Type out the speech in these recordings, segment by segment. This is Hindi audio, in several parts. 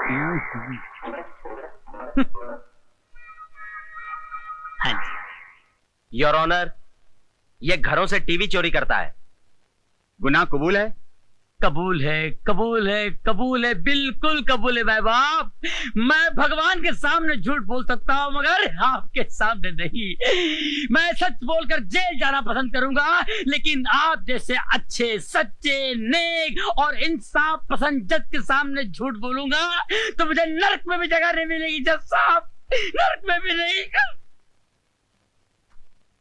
हाँ जी योर ऑनर, ये घरों से टीवी चोरी करता है। गुनाह कबूल है? कबूल है, कबूल है, कबूल है, बिल्कुल कबूल है भाई बाप। मैं भगवान के सामने झूठ बोल सकता हूँ मगर आपके सामने नहीं। मैं सच बोलकर जेल जाना पसंद करूंगा, लेकिन आप जैसे अच्छे, सच्चे, नेक और इंसाफ पसंद जज के सामने झूठ बोलूंगा तो मुझे नर्क में भी जगह नहीं मिलेगी जज साहब, नर्क में भी नहीं।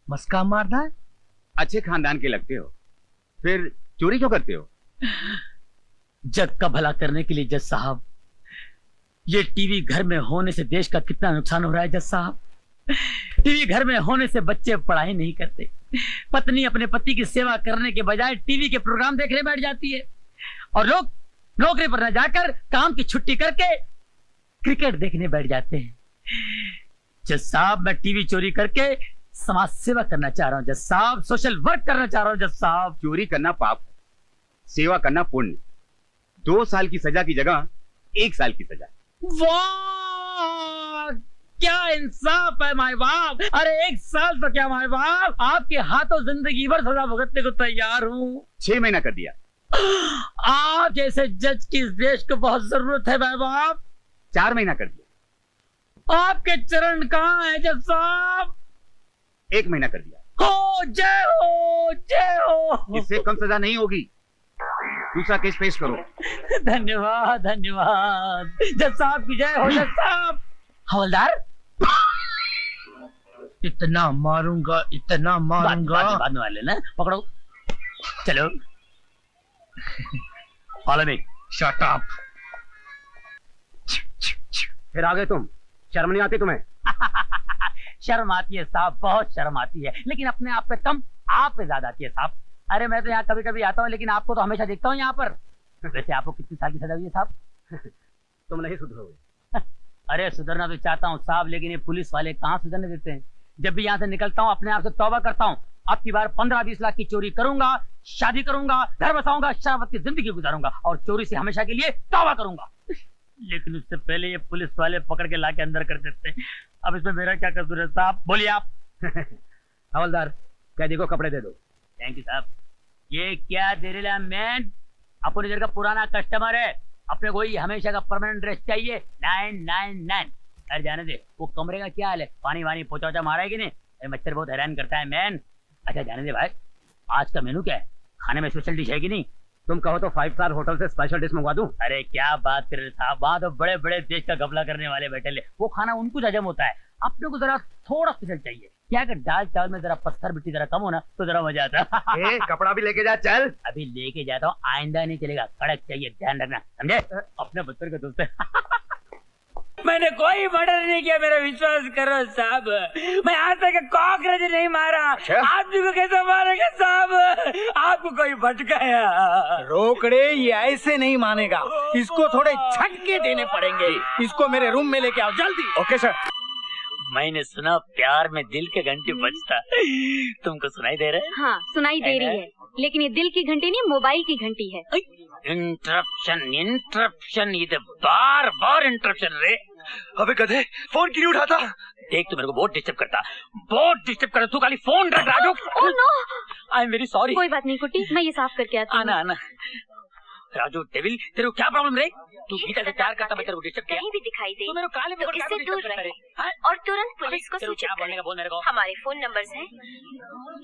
मस्का मारना है? अच्छे खानदान के लगते हो, फिर चोरी क्यों करते हो? जग का भला करने के लिए जज साहब। ये टीवी घर में होने से देश का कितना नुकसान हो रहा है जज साहब। टीवी घर में होने से बच्चे पढ़ाई नहीं करते, पत्नी अपने पति की सेवा करने के बजाय टीवी के प्रोग्राम देखने बैठ जाती है, और लोग नौकरी पर न जाकर काम की छुट्टी करके क्रिकेट देखने बैठ जाते हैं। जज साहब, मैं टीवी चोरी करके समाज सेवा करना चाह रहा हूं जज साहब, सोशल वर्क करना चाह रहा हूं जज साहब। चोरी करना पाप है, सेवा करना पुण्य। 2 साल की सजा की जगह 1 साल की सजा। वाह, क्या इंसाफ है माय बाप। अरे 1 साल तो क्या माय बाप, आपके हाथों जिंदगी भर सजा भुगतने को तैयार हूँ। 6 महीना कर दिया। आप जैसे जज की इस देश को बहुत जरूरत है माय बाप। 4 महीना कर दिया। आपके चरण कहाँ है जज साहब? 1 महीना कर दिया। हो जय हो, जय हो। इससे कम सजा नहीं होगी। दूसरा केस पेश करो। धन्यवाद, धन्यवाद जज साहब की जय हो। जज साहब। हवलदार, इतना मारूंगा, इतना मारूंगा। बाद में वाले ना पकड़ो, चलो। Follow me. Shut up. फिर आ गए तुम, शर्म नहीं आती तुम्हें? शर्म आती है साहब, बहुत शर्म आती है, लेकिन अपने आप पे कम, आप पे ज्यादा आती है साहब। अरे मैं तो यहाँ कभी कभी आता हूँ, लेकिन आपको तो हमेशा देखता हूँ यहाँ पर। वैसे आपको कितनी साल की सजा हुई है साहब? तुम नहीं सुधरोगे। अरे सुधरना तो चाहता हूँ साहब, लेकिन ये पुलिस वाले कहाँ सुधरने देते हैं। जब भी यहाँ से निकलता हूँ अपने आप से तौबा करता हूँ, अब की बार 15-20 लाख की चोरी करूंगा, शादी करूंगा, घर बसाऊंगा, शराबत की जिंदगी गुजारूंगा और चोरी से हमेशा के लिए तौबा करूंगा। लेकिन उससे पहले ये पुलिस वाले पकड़ के लाके अंदर कर देते हैं। अब इसमें मेरा क्या कसूर है साहब, बोलिए आप। हवलदार, कैदी को कपड़े दे दो। थैंक यू साहब। ये क्या दे रहे मैन, अपने इधर का पुराना कस्टमर है, अपने को ही हमेशा का परमानेंट ड्रेस चाहिए। 999। अरे जाने दे, वो कमरे का क्या हाल है, पानी वानी पोचा मारा है कि नहीं? मच्छर बहुत हैरान करता है मैन। अच्छा जाने दे भाई, आज का मेनू क्या है, खाने में स्पेशल डिश है कि नहीं? तुम कहो तो 5 स्टार होटल से स्पेशल डिश मंगवा दूं। अरे क्या बात कर रहे साहब, वहां तो बड़े बड़े देश का घपला करने वाले बैठे ले, वो खाना उनको हजम होता है, अपने को जरा थोड़ा स्पेशल चाहिए। क्या अगर दाल चावल में जरा पत्थर मिट्टी जरा कम हो ना तो जरा मजा आता है। कपड़ा भी लेके जा, चल। अभी लेके जाता हूँ, आइंदा नहीं चलेगा, कड़क चाहिए, ध्यान रखना, समझे? अपने बच्चों के दोस्त मैंने कोई मर्डर नहीं किया, मेरा विश्वास करो साहब। मैं आज तक कॉकरोच नहीं मारा। आदमी को कैसे मारेगा साहब? आपको कोई भटकाया? रोकड़े, ये ऐसे नहीं मानेगा, इसको थोड़े झटके देने पड़ेंगे। इसको मेरे रूम में लेके आओ जल्दी। Okay sir. मैंने सुना प्यार में दिल के घंटे बजता, तुमको सुनाई दे रहा है? हाँ सुनाई दे रही है, लेकिन ये दिल की घंटी नहीं, मोबाइल की घंटी है। इंटरप्शन, इंटरप्शन, ये बार बार इंटरप्शन रे। अबे गधे, फोन क्यों नहीं उठाता? देख तू मेरे को बहुत डिस्टर्ब करता, बहुत डिस्टर्ब करता, तू खाली फोन रख Raju. Oh no, I am very sorry. कोई बात नहीं कुट्टी, मैं ये साफ करके आती हूँ। आना आना। राजू डेविल, तेरे को क्या प्रॉब्लम रे? तू गीता से प्यार करता, मैं तेरे को डिस्टर्ब किया? कहीं भी दिखाई दे तू मेरे को काले में तो इससे दूर रहे और तुरंत पुलिस को सूचित क्या बोलने का बोल मेरे को। हमारे फोन नंबर्स हैं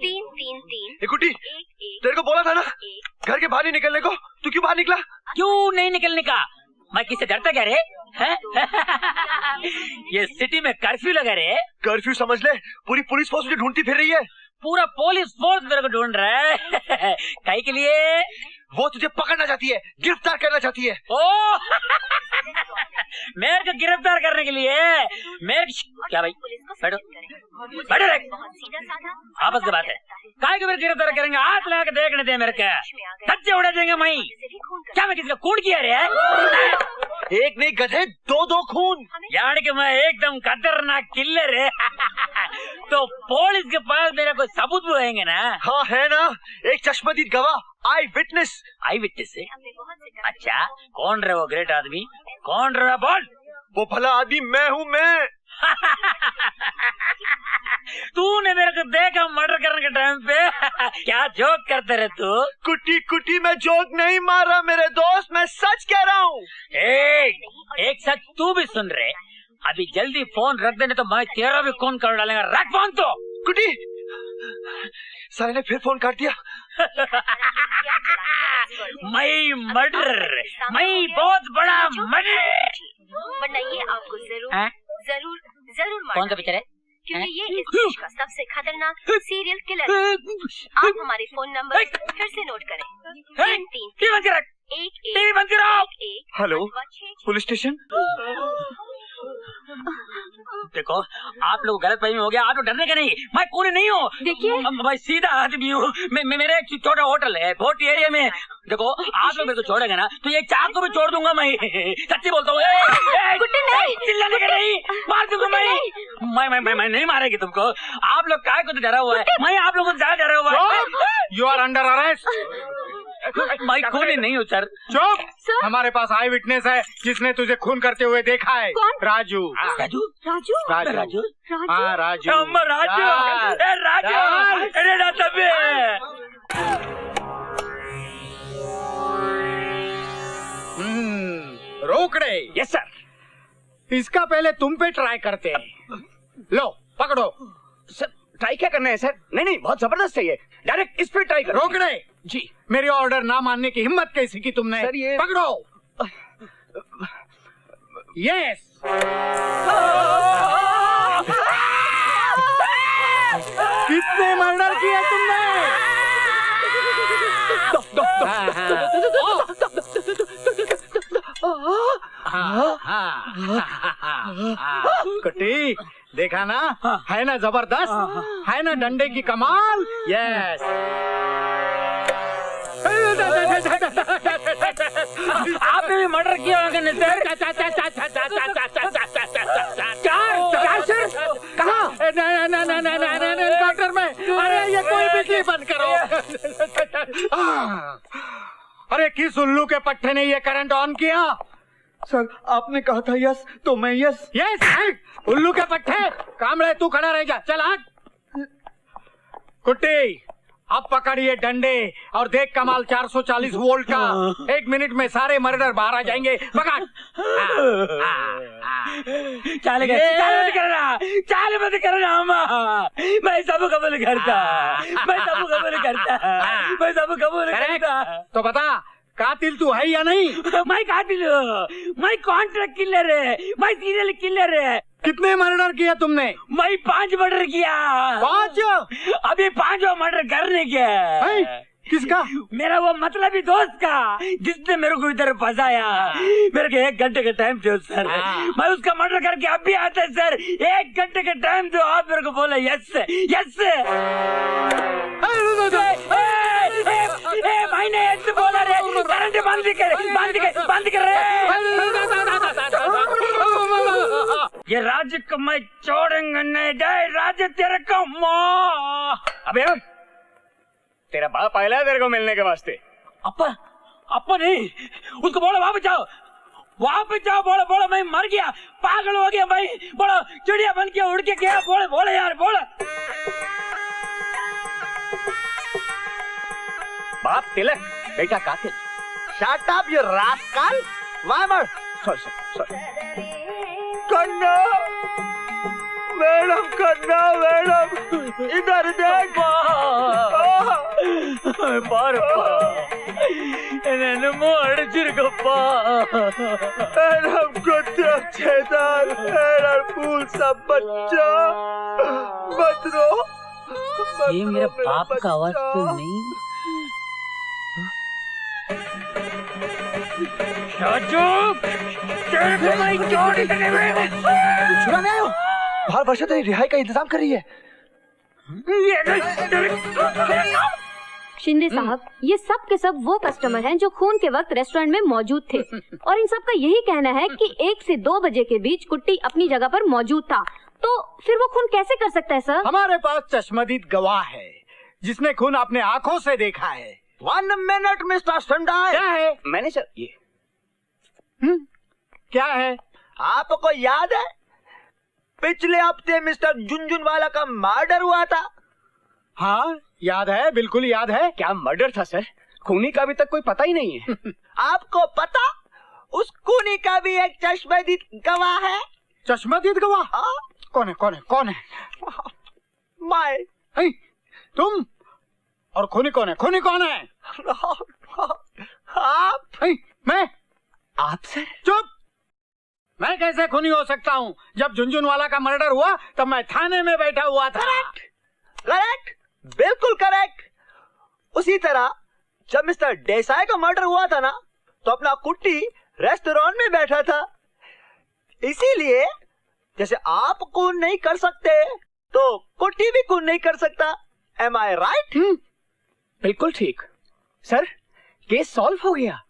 333 कुट्टी, तेरे को बोला था ना घर के बाहर नहीं निकलने को, तू क्यों बाहर निकला? क्यों नहीं निकलने का? मैं किससे डरता क्या रे? ये सिटी में कर्फ्यू लगा रे। कर्फ्यू समझ ले, पूरी पुलिस फोर्स मुझे ढूंढती फिर रही है। पूरा पुलिस फोर्स मेरे को ढूंढ रहा है। काहे के लिए? वो तुझे पकड़ना चाहती है, गिरफ्तार करना चाहती है। ओ मेरे को गिरफ्तार करने के लिए? मेरे क्या भाई, बैठो बैठो, आपस की बात है। काहे को मेरे गिरफ्तार करेंगे? हाथ लगा के देखने दे मेरे को, धज्जे उड़ा देंगे। मैं क्या, मैं किसी का खून किया रे? एक नहीं गधे, 2 खून। यानी कि मैं एकदम खतरनाक किलर है। तो पुलिस के पास मेरा कोई सबूत भी रहेंगे ना? हाँ है ना, एक चश्मदीद गवाह, आई विटनेस। आई विटनेस है? अच्छा, कौन रहे वो ग्रेट आदमी? कौन रहा बोल? वो भला आदमी मैं हूँ, मैं। तूने मेरे को देखा मर्डर करने के टाइम पे? क्या जोक करते रहे तू? कुटी कुटी मैं जोक नहीं मार रहा मेरे दोस्त, मैं सच कह रहा हूँ। एक सच तू भी सुन रहे? अभी जल्दी फोन रख देने तो मैं तेरा भी खून कर डालेगा। रख फोन तो। कुटी, साले ने फिर फोन काट दिया। मैं मर्डर, मैं बहुत बड़ा मर्डर। वरना ये आपको जरूर कौन सा पिक्चर है? क्योंकि ये इस देश का सबसे खतरनाक सीरियल किलर है। आप हमारे फोन नंबर फिर से नोट करें। 3 हेलो, पुलिस स्टेशन। देखो आप लोग गलत फहमी हो गया। आप लोग डरने के नहीं, मैं कूली नहीं हूँ। देखिए मैं सीधा आदमी हूँ। मेरे एक छोटा होटल है भोटी एरिया में। देखो आप लोग मेरे को छोड़ेंगे ना तो ये चाक को भी छोड़ दूंगा मैं। सच्ची बोलता हूँ। चिल्लाने का नहीं, मार दूंगा मैं नहीं मारेगी तुमको। आप लोग काय को तो डरा हुआ है, मैं आप लोगों को ज्यादा डरा हुआ है। You are under arrest. मैं खूनी नहीं हूँ सर। चुप। हमारे पास आई विटनेस है जिसने तुझे खून करते हुए देखा है। कौन? राजू। राजू राजू। राजू हाँ राजू। रोकड़े। Yes sir. इसका पहले तुम पे ट्राई करते हैं। लो पकड़ो। सर ट्राई क्या करना है सर? नहीं बहुत जबरदस्त है ये, डायरेक्ट इस पे ट्राई करो। रोकड़े जी। मेरी ऑर्डर ना मानने की हिम्मत कैसी की तुमने? सर ये पकड़ो। यस। कितने मर्डर किए तुमने? कुटी देखा ना, है ना जबरदस्त, है ना डंडे की कमाल। यस। आपने भी मर्डर किया होगा ना सर? चार सर कहाँ? डॉक्टर में। अरे ये कोई बिजली बंद करो। अरे किस उल्लू के पट्टे ने ये करंट ऑन किया? सर आपने कहा था यस तो मैं यस। यस उल्लू के पट्टे। कामड़े तू खड़ा रह जा। चल हट। कुट्टी अब पकड़िए डंडे और देख कमाल 440 वोल्ट का। 1 मिनट में सारे मर्डर बाहर आ जाएंगे। पकड़। चाल मत करना मैं सब कबूल करता। तो बता कातिल तू है या नहीं? मैं कातिल हूँ, मैं कॉन्ट्रैक्ट किलर है, मैं सीरियल किलर है। कितने मर्डर किया तुमने? मैं 5 मर्डर किया। 5? अभी 5वां मर्डर करने के। किसका? मेरा वो मतलबी दोस्त का जिसने मेरे को इधर फंसाया। मेरे को 1 घंटे का टाइम दो सर, मैं उसका मर्डर करके अब भी आता है सर। 1 घंटे का टाइम दो। आप मेरे को बोले यस यस। मैंने यस बोला रे। करंट बंद कर रहे। ये राज्य को मैं छोड़ूंगा नहीं। राज्य तेरे को अबे तेरा बाप आया है तेरे को मिलने के वास्ते। अपा नहीं, उसको बोलो वापस जाओ। बोलो मैं मर गया, पागल हो गया भाई। बोलो चिड़िया बन के उड़ के गया। बोलो यार बोलो। बाप तिलक बेटा कातिल। Shut up you rascal. Sorry. कन्ना मैडम इधर देख। नन्नू अड़चिरकप्पा मैडम छेदार फूल सा बच्चा मत रो। ये मेरा बाप का आवाज तो नहीं? छुड़ाने आयो। बाहर वर्षा तेरी रिहाई का इंतजाम कर रही है। शिंदे साहब, ये सब के सब वो कस्टमर हैं जो खून के वक्त रेस्टोरेंट में मौजूद थे और इन सब का यही कहना है कि 1 से 2 बजे के बीच कुट्टी अपनी जगह पर मौजूद था। तो फिर वो खून कैसे कर सकता है सर? हमारे पास चश्मदीद गवाह है जिसने खून अपने आंखों से देखा है। 1 मिनट मिस्टर संडाई। क्या है? मैंने सर ये क्या है? आपको याद है पिछले हफ्ते मिस्टर झुनझुनवाला का मर्डर हुआ था? हाँ याद है, बिल्कुल याद है। क्या मर्डर था सर? खूनी का अभी तक कोई पता ही नहीं है। आपको पता उस खूनी का भी एक चश्मदीद गवाह है। चश्मदीद गवाह? हाँ? कौन है कौन है कौन है? मैं। तुम? और खूनी कौन है? खूनी कौन है? आप। मैं? आप सर? चुप! मैं कैसे खूनी हो सकता हूँ? जब झुनझुनवाला का मर्डर हुआ तब मैं थाने में बैठा हुआ था। करेक्ट, बिल्कुल करेक्ट। उसी तरह जब मिस्टर देसाई का मर्डर हुआ था ना, तो अपना कुट्टी रेस्टोरेंट में बैठा था। इसीलिए जैसे आप खून नहीं कर सकते तो कुट्टी भी खून नहीं कर सकता। एम आई राइट? बिल्कुल ठीक सर, केस सॉल्व हो गया।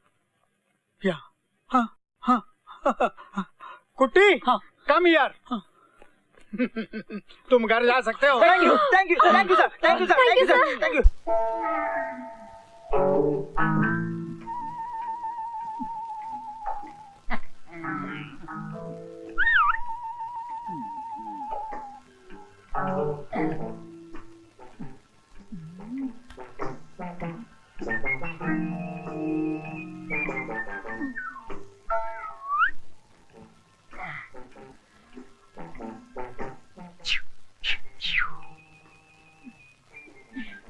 क्या? हाँ हाँ, हाँ। कुट्टी, हाँ। कम यार। हाँ। तुम घर जा सकते हो। Thank you thank you thank you sir, thank you sir, thank you sir, thank you.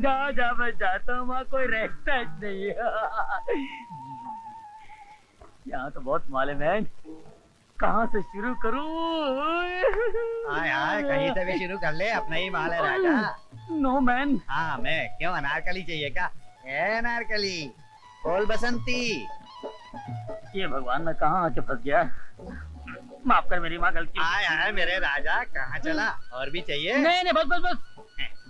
जा जा मैं जाता हूँ, वहाँ कोई रहता नहीं है। यहाँ तो बहुत माल है मैन, कहाँ से शुरू करूँ? आय आय, कहीं से भी शुरू कर ले, अपना ही माल है राजा। No man. हाँ मैं क्यों, अनारकली चाहिए क्या? ए अनारकली, बोल बसंती। ये भगवान मैं कहाँ आके फंस गया, माफ कर मेरी माँ गलती। आय आय मेरे राजा, कहाँ चला? और भी चाहिए? नहीं नहीं बस बस बस।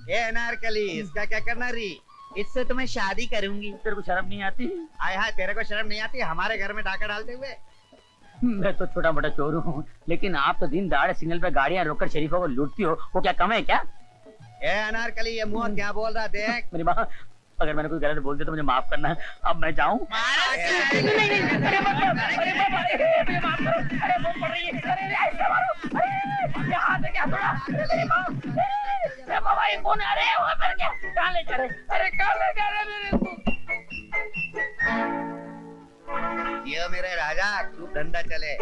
ए अनारकली, इसका क्या करना री? इससे तुम्हें शादी करूंगी। तेरे को शर्म नहीं आती? आय हाय, तेरे को शर्म नहीं आती हमारे घर में डाका डालते हुए? मैं तो छोटा मोटा चोर हूँ, लेकिन आप तो दिन दहाड़े सिग्नल पे गाड़ियाँ रोककर शरीफों को लूटती हो, वो क्या कम है क्या? ए अनारकली, ये मुंह क्या बोल रहा? देख मेरी माँ, अगर मैंने कोई गलत बोल दिया तो मुझे माफ करना। अब मैं जाऊँ? ये मेरे राजा, खूब धंधा चले।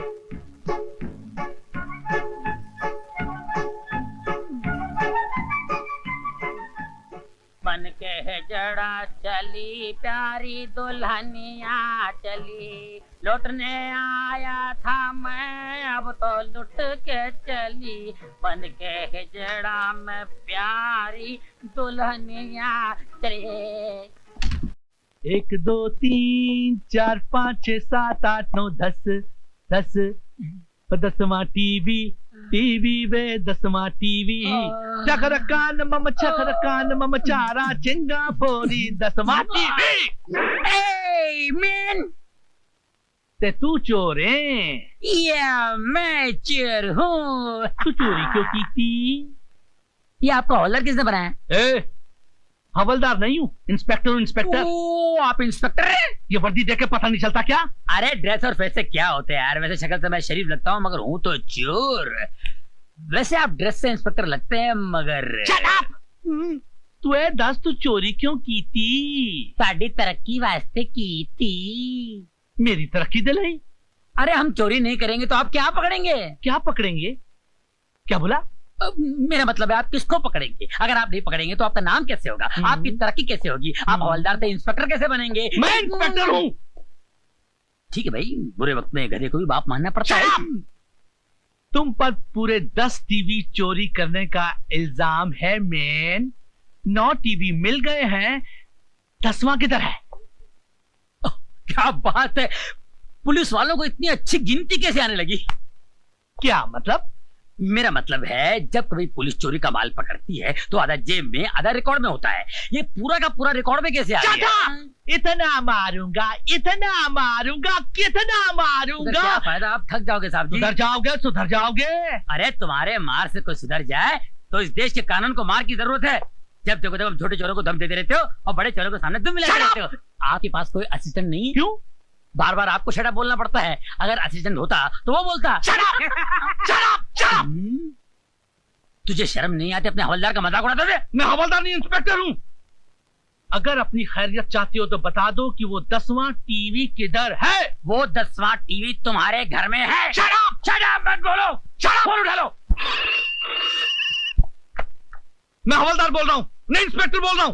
बन के है जड़ा चली प्यारी दुल्हनिया चली, लौटने आया था मैं अब तो लुट के चली। बन के है जड़ा में प्यारी दुल्हनिया चली। 1 2 3 4 5 6 7 8 9 10 10 10वां टीवी वे 10वां टीवी। चकरकान मम चारा चिंगा फोरी 10वां टीवी। Hey man, ते तू चोर है? या मैं चोर हूँ। तू चोरी क्यों की थी? ये आपका हॉलर किसने बनाया? ए, हवलदार नहीं हूँ, इंस्पेक्टर। ओ, आप इंस्पेक्टर हैं? ये वर्दी देख के पता नहीं चलता क्या? अरे ड्रेस और फेस से क्या होते हैं यार, वैसे शक्ल से मैं शरीफ लगता हूँ मगर हूँ तो चोर। वैसे आप ड्रेस से इंस्पेक्टर लगते हैं मगर। Shut up! तू ए दस, तू चोरी क्यों की थी? साड़ी तरक्की वास्ते की थी। मेरी तरक्की दिलाई। अरे हम चोरी नहीं करेंगे तो आप क्या पकड़ेंगे? क्या पकड़ेंगे? क्या बोला? मेरा मतलब है आप किसको पकड़ेंगे? अगर आप नहीं पकड़ेंगे तो आपका नाम कैसे होगा, आपकी तरक्की कैसे होगी, आप हवलदार से इंस्पेक्टर कैसे बनेंगे? मैं इंस्पेक्टर हूँ। ठीक है भाई, बुरे वक्त में गधे को भी बाप मानना पड़ता है। तुम पर पूरे 10 टीवी चोरी करने का इल्जाम है मैन। 9 टीवी मिल गए हैं, 10वां किधर है? क्या बात है, पुलिस वालों को इतनी अच्छी गिनती कैसे आने लगी? क्या मतलब? मेरा मतलब है जब कभी पुलिस चोरी का माल पकड़ती है तो आधा जेब में आधा रिकॉर्ड में होता है, ये पूरा का पूरा रिकॉर्ड में कैसे आ गया? इतना मारूंगा, इतना मारूंगा, कितना मारूंगा। क्या फायदा, आप थक जाओगे साहब जी। सुधर जाओगे। अरे तुम्हारे मार से कोई सुधर जाए तो इस देश के कानून को मार की जरूरत है। जब देखो जब छोटे चोरों को धम देते रहते हो और बड़े चोरों को सामने दुम मिलाते रहते हो। आपके पास कोई असिस्टेंट नहीं? क्यों? बार बार आपको शट अप बोलना पड़ता है। अगर असिस्टेंट होता तो वो बोलता Shut up! Shut up! Shut up! तुझे शर्म नहीं आती अपने हवलदार का मजाक उड़ाते थे? मैं हवलदार नहीं, इंस्पेक्टर हूँ। अगर अपनी खैरियत चाहती हो तो बता दो कि वो 10वां टीवी किधर है। वो 10वां टीवी तुम्हारे घर में है। Shut up! शट अप मत बोलो। Shut up! फोन उठा लो। मैं हवलदार बोल रहा हूँ, नहीं इंस्पेक्टर बोल रहा हूँ।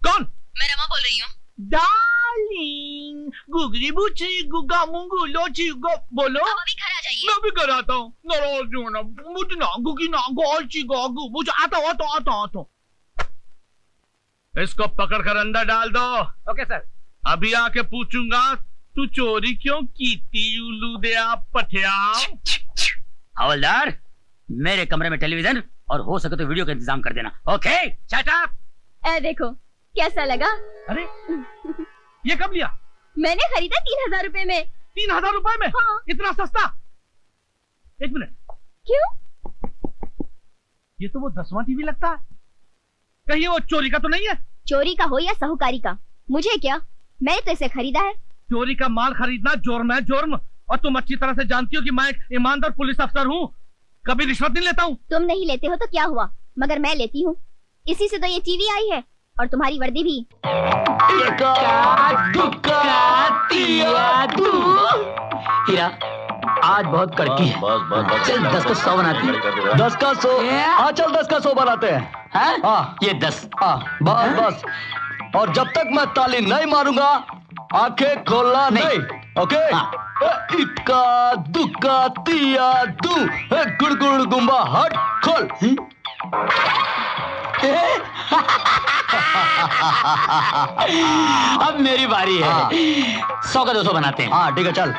कौन? मैं रमा बोल रही हूँ। डार्लिंग, गुगली बुची, गुगा मुंगू लोची गो, बोलो। आप अभी घर आ जाइए। मैं भी घर आता हूँ। नाराज हो ना, मुझे ना गुगी ना गोची गोगू, मुझे आता हूँ। इसको पकड़ कर अंदर डाल दो। Okay sir. अभी आके पूछूंगा तू चोरी क्यों की थी, उल्लू दे आप पठिया। हवलदार, मेरे कमरे में टेलीविजन और हो सके तो वीडियो का इंतजाम कर देना। Okay, shut up. देखो कैसा लगा? अरे ये कब लिया? मैंने खरीदा 3000 रुपए में। 3000 रुपए में? हाँ। इतना सस्ता? एक मिनट, क्यों? ये तो वो 10वां टीवी लगता है। कहीं वो चोरी का तो नहीं है? चोरी का हो या साहूकारी का, मुझे क्या, मैंने तो इसे खरीदा है। चोरी का माल खरीदना जुर्म है, जुर्म। और तुम अच्छी तरह से जानती हो कि मैं एक ईमानदार पुलिस अफसर हूँ, कभी रिश्वत नहीं लेता हूँ। तुम नहीं लेते हो तो क्या हुआ, मगर मैं लेती हूँ। इसी से तो ये टीवी आई है और तुम्हारी वर्दी भी। हीरा, आज बहुत कड़की है। चल 10 को 100 बनाते हैं। 10 का 100। हाँ चल 10 का 100 बनाते हैं। हाँ ये 10। हाँ बस बस। और जब तक मैं ताली नहीं मारूंगा आंखें खोलना नहीं। ओके? इक्का दुक्का तिया दू, गुड़ गुड़ गुम्बा हट खोल। अब मेरी बारी है। 100 का 200 बनाते हैं। हाँ ठीक है चल।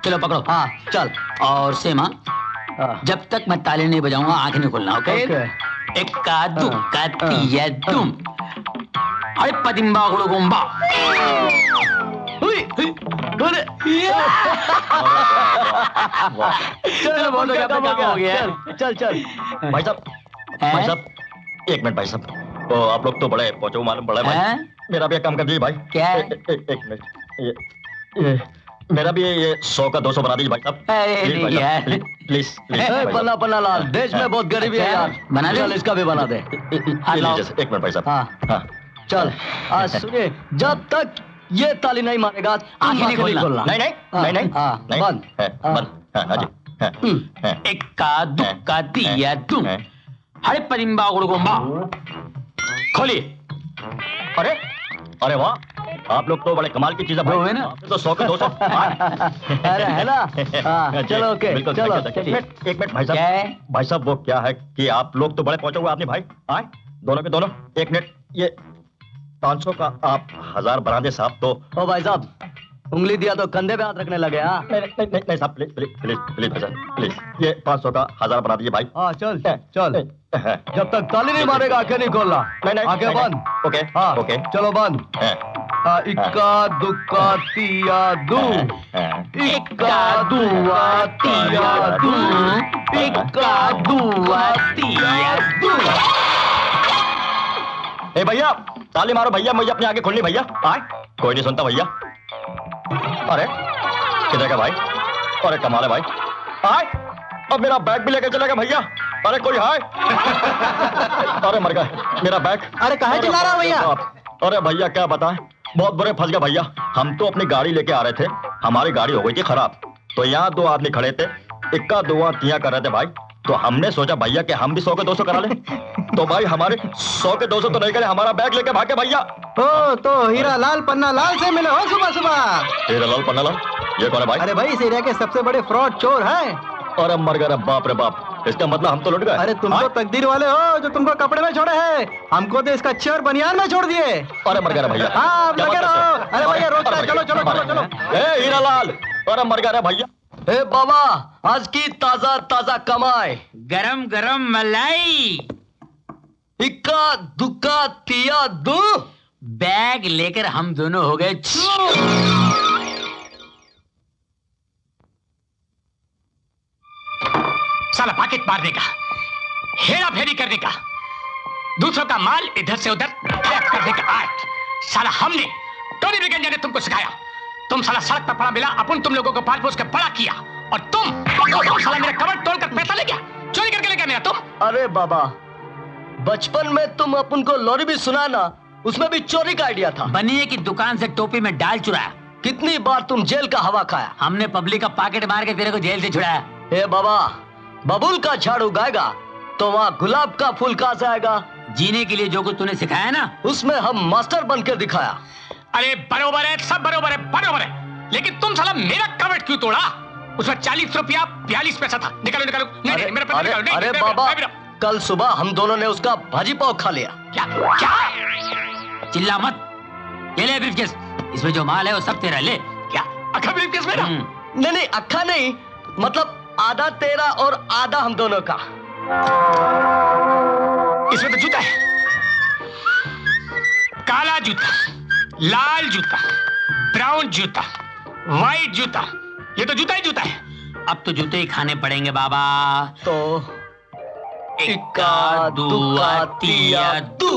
चलो पकड़ो। हाँ चल। और सेमा, जब तक मैं ताली नहीं बजाऊंगा आंखें नहीं खोलना। ओके? इक्का दुक्का तिया दुम, अरे पदिम्बा गुड़गुम्बा। चल बहुत हो गया। चल चल भाई साहब, एक मिनट भाई साहब। तो आप लोग तो बड़े पहुंचो मालूम पड़ा है भाई। मेरा भी एक काम कर दीजिए भाई। क्या है? एक मिनट, ये मेरा भी ये 100 का 200 बना दीजिए भाई साहब। प्लीज पन्ना पन्ना लाल, देश में बहुत गरीबी है यार। बना दे। चल इसका भी बना दे। एक मिनट भाई साहब। हाँ चल सुनिए, जब तक ये ताली नहीं मारेगा आंखें नहीं खोलना। नहीं बंद बंद। इक्का दुक्का तिया दुम, अरे पदिम्बा गुड़गुम्बा। खोलिए। अरे अरे वाह, आप लोग तो बड़े कमाल की चीजें वो है ना? तो 100 का 200। अरे है ना? चलो ओके चलो। एक मिनट भाई साहब वो क्या है कि आप लोग तो बड़े पहुंचे हुए आपने भाई। आए दोनों के दोनों। एक मिनट, ये 500 का आप 1000 बना दे साहब। तो ओ भाई साहब, उंगली दिया तो कंधे पे हाथ रखने लगे। हाँ नहीं साहब, प्लीज भाई साहब प्लीज, ये 500 का 1000 बना दीजिए भाई। हाँ चल चल। जब तक ताली नहीं मारेगा आंखें नहीं खोलना। नहीं आंखें बंद। ओके हाँ ओके चलो बंद। इक्का दुक्का तिया दू, इक्का दुआ तिया दू, इक्का दुआ तिया दू। ए भैया ताली मारो भैया, मुझे अपनी आंखें खोलनी भैया। आए कोई नहीं सुनता भैया। अरे किधर का भाई? अरे कमाल है भाई। आए अब मेरा बैग भी लेके चलेगा भैया। अरे कोई है? अरे मर गया मेरा बैग। अरे कहाँ चिल्ला रहा भैया? अरे भैया क्या बताएं, बहुत बुरे फंस गए भैया। हम तो अपनी गाड़ी लेके आ रहे थे, हमारी गाड़ी हो गई थी खराब। तो यहाँ 2 आदमी खड़े थे, इक्का दुआ तिया कर रहे थे भाई। तो हमने सोचा भैया कि हम भी 100 के 200 करा ले। तो भाई हमारे 100 के 200 तो नहीं करे, हमारा बैग लेके भागे भैया। तो हीरा लाल पन्ना लाल से मिले हो सुबह सुबह? हीरा लाल पन्ना लाल ये कौन है भाई? अरे भाई इस एरिया के सबसे बड़े फ्रॉड चोर है। अरे मर गए बाप रे बाप, इसका मतलब हम तो लुट गए। अरे तुम तो तकदीर वाले हो जो तुमको कपड़े में छोड़े हैं, हमको तो इसका चोर बनियान में छोड़ दिए। अरे मर गया भैया। हाँ लगे रहो। अरे भैया रोक चलो चलो चलो चलो। ए हीरा लाल, अरे मर गया भैया। ए बाबा, आज की ताजा ताजा कमाई, गरम गरम मलाई। इक्का दुक्का तिया दू। बैग लेकर हम दोनों हो गए। साला पॉकेट मारने का, हेरा फेरी करने का, दूसरों का माल इधर से उधर गायब करने का आर्ट साला हमने, टोनी ब्रिगेडियर ने तुमको सिखाया। तुम साला सड़क पर पड़ा मिला, अपन तुम लोगों को पाल पोस के बड़ा किया, और तुम साला मेरा कवर तोड़कर पैसा ले गया, चोरी करके ले गया मेरा तुम। अरे बाबा, बचपन में तुम अपन को लोरी भी सुना ना, उसमें भी चोरी का आइडिया था। बनिए की दुकान से टोपी में डाल चुराया। कितनी बार तुम जेल का हवा खाया? हमने पब्लिक का पॉकेट मार के तेरे को जेल से छुड़ाया। ए बाबा, बबूल का झाड़ उगाएगा तो वहाँ गुलाब का फूल कहाँ से आएगा? जीने के लिए जो कुछ तूने सिखाया ना, उसमें हम मास्टर बन के दिखाया। अरे बरोबर है, सब बरोबर है, बरोबर है, लेकिन तुम साला मेरा कवर क्यों तोड़ा? उसमें 40 रुपया 42 पैसा था। निकालो निकालो। नहीं, मेरा पैसा निकालो। अरे बाबा, कल सुबह हम दोनों ने उसका भाजी पाव खा लिया। क्या क्या? चिल्ला मत। ये ले ब्रीफकेस, इसमें जो माल है वो सब तेरा। ले। क्या अखा ब्रीफकेस मेरा? नहीं नहीं, अखा नहीं, मतलब आधा तेरा और आधा हम दोनों का। इसमें तो जूता है, काला जूता, लाल जूता, ब्राउन जूता, व्हाइट जूता, ये तो जूता ही जूता है। अब तो जूते ही खाने पड़ेंगे बाबा। तो इक्का दुआ तिया दू।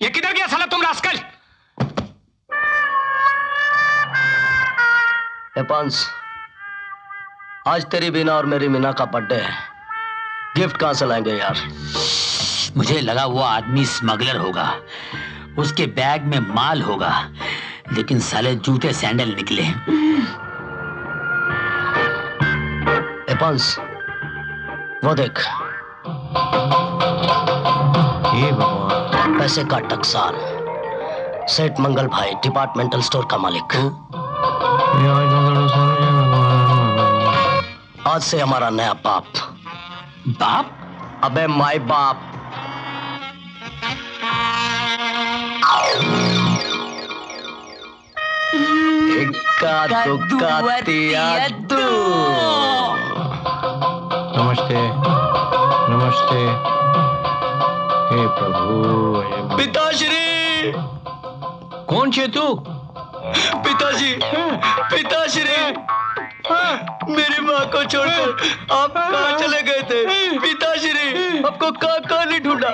ये किधर गया साला तुम रास्कल? पंस, आज तेरी बीना और मेरी मीना का बर्थडे है, गिफ्ट कहां से लाएंगे यार? मुझे लगा वो आदमी स्मगलर होगा, उसके बैग में माल होगा, लेकिन साले जूते सैंडल निकले। पंस, वो देख, ये भगवान, पैसे का टकसाल, सेठ मंगल भाई, डिपार्टमेंटल स्टोर का मालिक। आज से हमारा नया बाप। बाप? अबे माय बाप। इक्का दुक्का तिया दू। नमस्ते नमस्ते। हे प्रभु। पिताश्री। कौन छे तू? पिताजी, पिताश्री, मेरी माँ को छोड़कर आप कहाँ चले गए थे? पिताश्री, आपको कहाँ नहीं ढूंढा?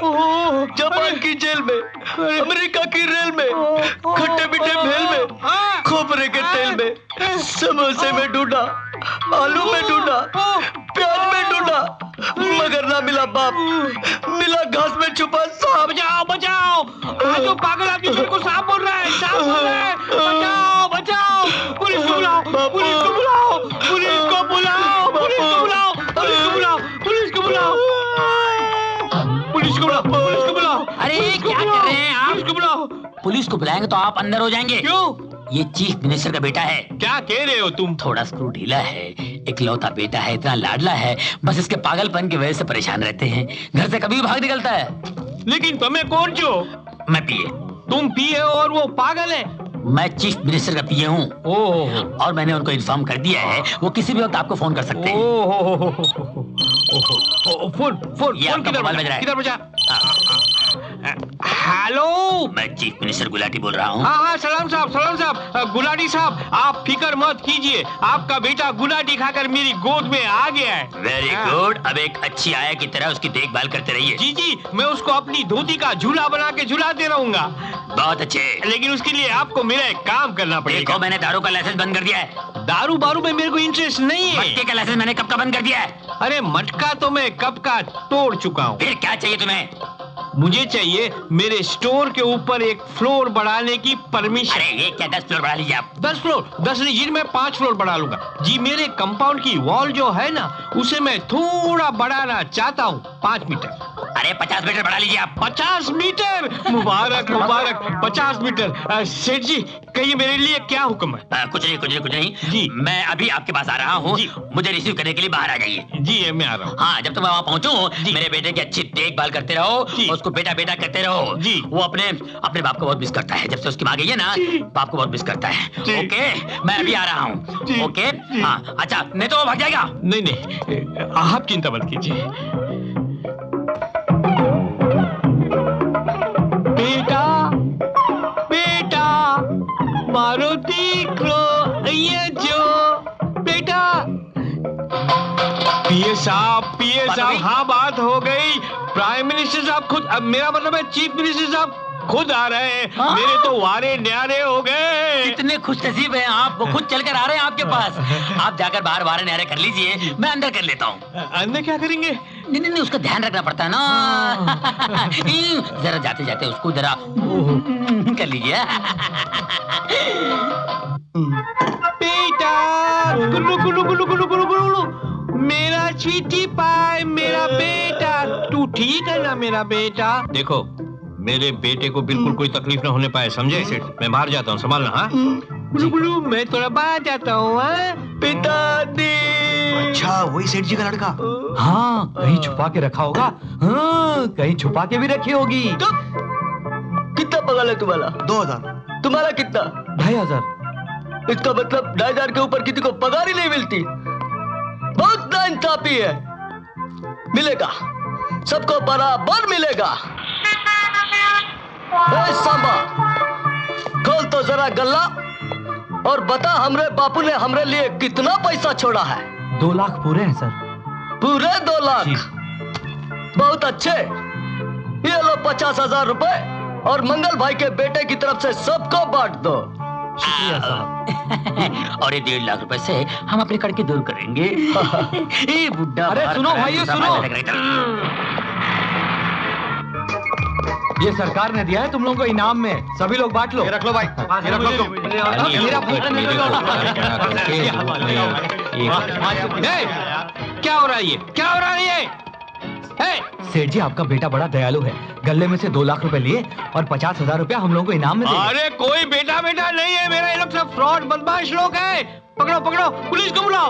जापान की जेल में, अमेरिका की रेल में, खट्टे मीठे भेल में, खोपरे के तेल में, समोसे में ढूंढा, आलू में ढूंढा, प्याज में ढूंढा, मगर ना मिला बाप, मिला घास में छुपा सांप। बचाओ बचाओ, जो पागल आदमी मेरे को सांप बोल रहा है, सांप बोल रहा है। बचाओ बचाओ, पुलिस को बुलाओ, पुलिस को बुलाओ, पुलिस को बुलाओ, पुलिस को बुलाओ, पुलिस को बुलाओ, पुलिस को बुलाओ, पुलिस को बुलाओ, पुलिस को बुलाओ। अरे क्या कर रहे हैं आप? पुलिस को बुलाओ। पुलिस को बुलाएंगे तो आप अंदर हो जाएंगे। क्यों? ये चीफ मिनिस्टर का बेटा है। क्या कह रहे हो तुम? थोड़ा स्क्रू ढीला है, इकलौता बेटा है, इतना लाडला है, बस इसके पागलपन की वजह से परेशान रहते हैं, घर से कभी भी भाग निकलता है। लेकिन तुम्हें कौन जो? मैं पीए। तुम पीए और वो पागल है? मैं चीफ मिनिस्टर का पीए हूँ। ओह, और मैंने उनको इन्फॉर्म कर दिया है, वो किसी भी वक्त आपको फोन कर सकते हैं। फोन किधर बजा? किधर बजा? हेलो, मैं चीफ मिनिस्टर गुलाटी बोल रहा हूँ। हाँ, सलाम साहब, गुलाटी साहब, आप फिक्र मत कीजिए, आपका बेटा गुलाटी खाकर मेरी गोद में आ गया है। Very good. अब एक अच्छी आया की तरह उसकी देखभाल करते रहिए। जी, मैं उसको अपनी धोती का झूला बना के झुलाते रहूंगा। बहुत अच्छे, लेकिन उसके लिए आपको मेरा एक काम करना पड़ेगा। देखो, मैंने दारू का लाइसेंस बंद कर दिया है। दारू बारू में मेरे को इंटरेस्ट नहीं है। मटके का लाइसेंस मैंने कब का बंद कर दिया है। अरे मटका तो मैं कब का तोड़ चुका हूँ। फिर क्या चाहिए तुम्हें? मुझे चाहिए मेरे स्टोर के ऊपर एक फ्लोर बढ़ाने की परमिशन। अरे ये क्या, 10 फ्लोर बढ़ा लीजिए आप। 10 फ्लोर? 10 नहीं जी, मैं 5 फ्लोर बढ़ा लूंगा जी। मेरे कंपाउंड की वॉल जो है ना, उसे मैं थोड़ा बढ़ाना चाहता हूँ, 5 मीटर। अरे 50 मीटर बढ़ा लीजिए आप। 50 मीटर? मुबारक मुबारक, 50 मीटर। सेठ जी, कहिए मेरे लिए क्या हुक्म है? कुछ नहीं जी। मैं अभी आपके पास आ रहा हूँ, मुझे रिसीव करने के लिए बाहर आ जाइए। जी, मैं आ रहा हूँ। हाँ, जब तक मैं वहाँ पहुँचूं, मेरे बेटे की अच्छी देखभाल करते रहो, उसको बेटा बेटा कहते रहो। जी। वो अपने बाप को बहुत मिस करता है, जब से उसकी माँ गई है ना, बाप को बहुत मिस करता है। ओके, मैं अभी आ रहा हूँ। ओके, हाँ, अच्छा, नहीं तो वो भाग जाएगा। नहीं, आप चिंता मत कीजिए। बेटा, मारुति क्रो, ये जो बेटा। पीए साहब, हाँ बात हो गई। प्राइम मिनिस्टर साहब खुद, अब मेरा मतलब है चीफ मिनिस्टर साहब खुद आ रहे हैं। मेरे तो वारे न्यारे हो गए। कितने खुशनसीब हैं आप, वो खुद चलकर आ रहे हैं आपके पास। आप जाकर बाहर वारे न्यारे कर लीजिए, मैं अंदर कर लेता हूँ। अंदर क्या करेंगे? नहीं नहीं, उसका ध्यान रखना पड़ता है ना। जरा जाते जाते उसको जरा कर लीजिए। बेटा गुल्लू गुल्लू गुल्लू गुल्लू गुल्लू गुल्लू, मेरा चीटी पाए, मेरा बेटा। तू ठीक है ना मेरा बेटा? देखो मेरे बेटे को बिल्कुल कोई तकलीफ ना होने पाए, समझे? मैं बाहर जाता हूँ, संभालना। हाँ गुल्लू गुल्लू, मैं थोड़ा बाहर जाता हूँ। पिताजी। अच्छा वही सेठ जी का लड़का? हाँ कहीं छुपा के रखा होगा। हाँ कहीं छुपा के भी रखी होगी। कितना पगार है तुम्हारा? 2000। तुम्हारा कितना? 2500। इसका मतलब 2500 के ऊपर किसी को पगार ही नहीं मिलती। बहुत नाइंसाफी है। मिलेगा, सबको बराबर मिलेगा। सांबा, खोल तो जरा गल्ला और बता हमरे बापू ने हमरे लिए कितना पैसा छोड़ा है। 2 लाख पूरे हैं सर। पूरे 2 लाख? बहुत अच्छे। ये लो 50,000 रुपए और मंगल भाई के बेटे की तरफ से सबको बांट दो। शुक्रिया साहब। और ये 1.5 लाख रुपए से हम अपने कड़के दूर करेंगे। ये बुड्ढा। अरे सुनो भाइयों सुनो, ये सरकार ने दिया है तुम लोगों को इनाम में, सभी लोग बांट लो। ये रख लो भाई, ये रख लो तुम। क्या हो रहा है ये? क्या हो रहा है ये? सेठ जी आपका बेटा बड़ा दयालु है, गले में से 2 लाख रुपए लिए और 50,000 रुपया हम लोगों को इनाम में दिए। अरे कोई बेटा बेटा नहीं है मेरा, ये लोग सब फ्रॉड बदमाश लोग हैं। पकड़ो पकड़ो, पुलिस को बुलाओ।